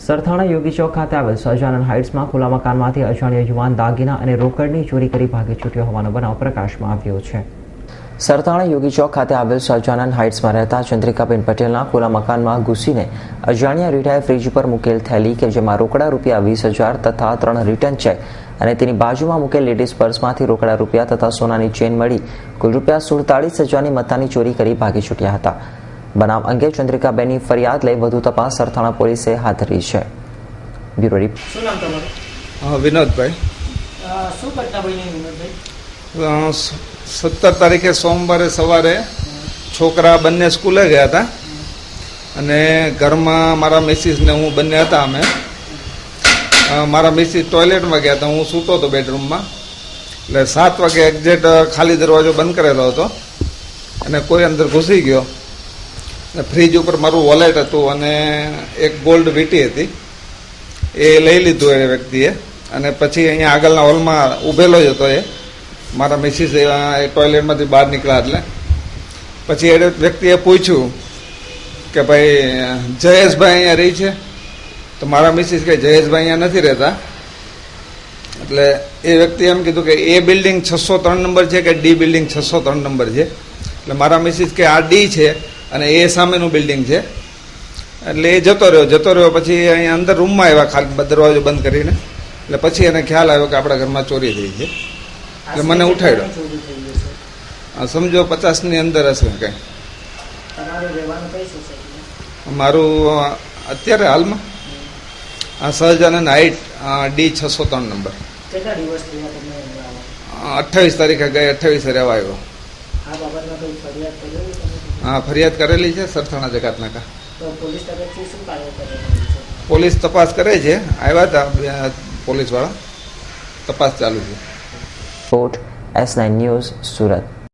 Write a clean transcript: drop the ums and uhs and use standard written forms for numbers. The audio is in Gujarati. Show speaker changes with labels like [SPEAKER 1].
[SPEAKER 1] સરથાણા યોગી ચોક ખાતે આવેલ સહજાનંદ હાઇટ્સમાં ખુલ્લા મકાનમાંથી અજાણ્યો યુવાન દાગીના અને રોકડની ચોરી કરી ભાગી છૂટ્યો હોવાનો બનાવ પ્રકાશમાં આવ્યો છે. સરથાણા યોગી ચોક ખાતે આવેલ સહજાનંદ હાઇટ્સમાં રહેતા ચંદ્રિકાબેન પટેલના ખુલ્લા મકાનમાં ઘૂસીને અજાણ્યા રીઢાએ ફ્રીજ પર મૂકેલ થેલી કે જેમાં રોકડા રૂપિયા 20,000 તથા 3 રિટર્ન ચેક અને તેની બાજુમાં મૂકેલ લેડીઝ પર્સમાંથી રોકડા રૂપિયા તથા સોનાની ચેન મળી કુલ રૂપિયા 47,000ની મત્તાની ચોરી કરી ભાગી છૂટ્યા હતા. બનાવ અંગે ચંદ્રિકાબેનની ફરિયાદ લઈ વધુ તપાસ સરથાણા પોલીસે હાથ ધરી છે. Bureau report.
[SPEAKER 2] શું નામ તમારું?
[SPEAKER 3] વિનોદભાઈ.
[SPEAKER 2] શું ઘટના બની વિનોદભાઈ?
[SPEAKER 3] 17 તારીખે સોમવારે સવારે છોકરા બંને સ્કૂલે ગયા હતા અને ઘરમાં મારા મિસિસ ને હું બંને હતા. અમે મારા મિસિસ ટોયલેટમાં ગયા હતા, હું સૂતો હતો બેડરૂમમાં. એટલે 7 વાગે એક્ઝેક્ટ ખાલી દરવાજો બંધ કરેલો હતો અને કોઈ અંદર ઘૂસી ગયો. ફ્રીજ ઉપર મારું વોલેટ હતું અને એક ગોલ્ડ વીંટી હતી, એ લઈ લીધું એ વ્યક્તિએ. અને પછી અહીંયા આગળના હોલમાં ઊભેલો જ હતો એ મારા મિસિસ એ ટોયલેટમાંથી બહાર નીકળ્યા. એટલે પછી એ વ્યક્તિએ પૂછ્યું કે ભાઈ જયેશભાઈ અહીંયા રહી છે? તો મારા મિસિસ કે જયેશભાઈ અહીંયા નથી રહેતા. એટલે એ વ્યક્તિએ એમ કીધું કે એ બિલ્ડિંગ 603 નંબર છે કે ડી બિલ્ડિંગ 603 નંબર છે? એટલે મારા મિસિસ કે આ ડી છે અને એ સામેનું બિલ્ડિંગ છે. એટલે એ જતો રહ્યો. પછી અહીંયા અંદર રૂમમાં આવ્યા ખાલી દરવાજો બંધ કરીને. એટલે પછી એને ખ્યાલ આવ્યો કે આપણા ઘરમાં ચોરી થઈ છે. એટલે મને ઉઠાડ્યો. સમજો 50ની અંદર હશે કંઈ. મારું અત્યારે હાલમાં આ સહજાનંદ હાઇટ ડી 603 નંબર. 28 તારીખે ગઈ, 28 રહેવા આવ્યો. હા, ફરિયાદ કરેલી છે સરથાણા જકાત નાકા. પોલીસ તપાસ કરે છે, આવ્યા હતા પોલીસવાળા, તપાસ ચાલુ છે.
[SPEAKER 1] Report S9 news, Surat.